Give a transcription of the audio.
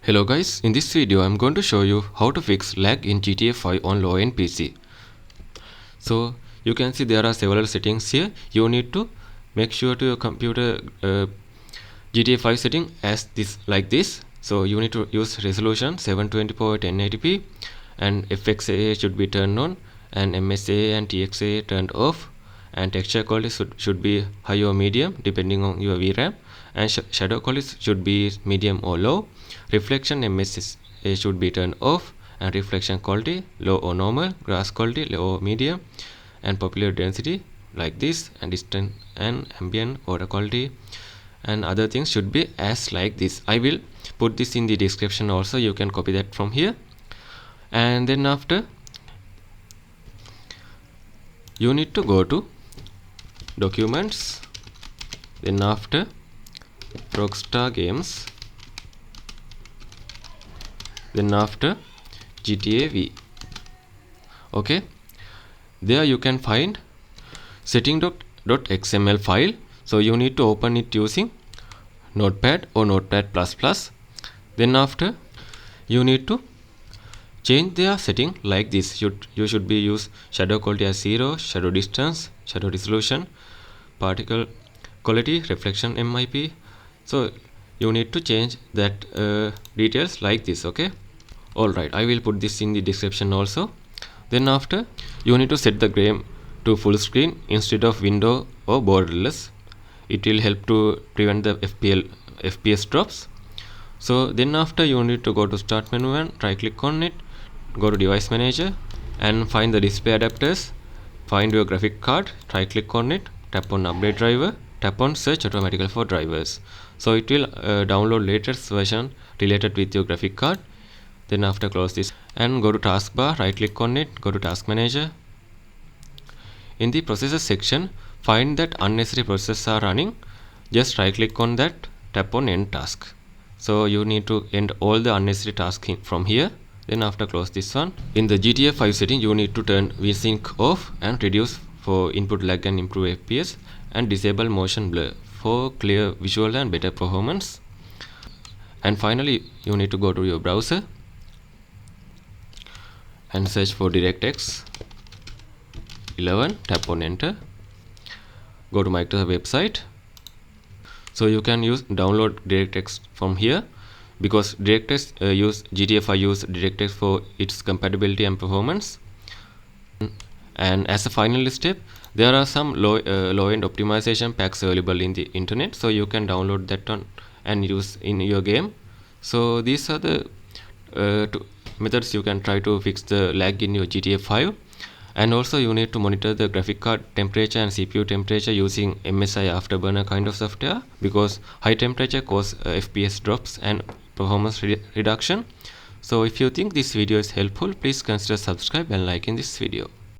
Hello guys, in this video I'm going to show you how to fix lag in GTA 5 on low-end PC. So you can see there are several settings here. You need to make sure to your computer GTA 5 setting as this like this. So you need to use resolution 720 x 1080p and FXAA should be turned on and MSA and TXA turned off, and texture quality should be high or medium depending on your VRAM, and shadow quality should be medium or low. Reflection MSA should be turned off, and reflection quality low or normal, grass quality low or medium, and popular density like this, and distance and ambient water quality and other things should be as like this. I will put this in the description also, you can copy that from here. And then after, you need to go to documents, then after Rockstar Games, then after GTA V. Okay, there you can find setting.xml file. So you need to open it using Notepad or Notepad++. Then after, you need to change their setting like this. You should be use shadow quality as 0, shadow distance, shadow resolution, particle quality, reflection MIP. So you need to change that details like this. Okay, alright, I will put this in the description also. Then after, you need to set the game to full screen instead of window or borderless. It will help to prevent the FPS drops. So then after, you need to go to start menu and right click on it, go to device manager and find the display adapters, find your graphic card, right click on it, tap on update driver, tap on search automatically for drivers. So it will download latest version related with your graphic card. Then after, close this and go to taskbar, right click on it, go to task manager. In the processes section, find that unnecessary processes are running, just right click on that, tap on end task. So you need to end all the unnecessary tasks from here. Then after, close this one. In the GTA 5 setting, you need to turn VSync off and reduce for input lag and improve FPS, and disable motion blur for clear visual and better performance. And finally, you need to go to your browser and search for DirectX 11, tap on enter, go to Microsoft website. So you can download DirectX from here, because DirectX GTA 5 use DirectX for its compatibility and performance. And as a final step, there are some low-end optimization packs available in the internet, so you can download that one and use in your game. So these are the two methods you can try to fix the lag in your GTA 5. And also, you need to monitor the graphic card temperature and CPU temperature using MSI Afterburner kind of software, because high temperature cause FPS drops and performance reduction. So if you think this video is helpful, please consider subscribe and liking this video.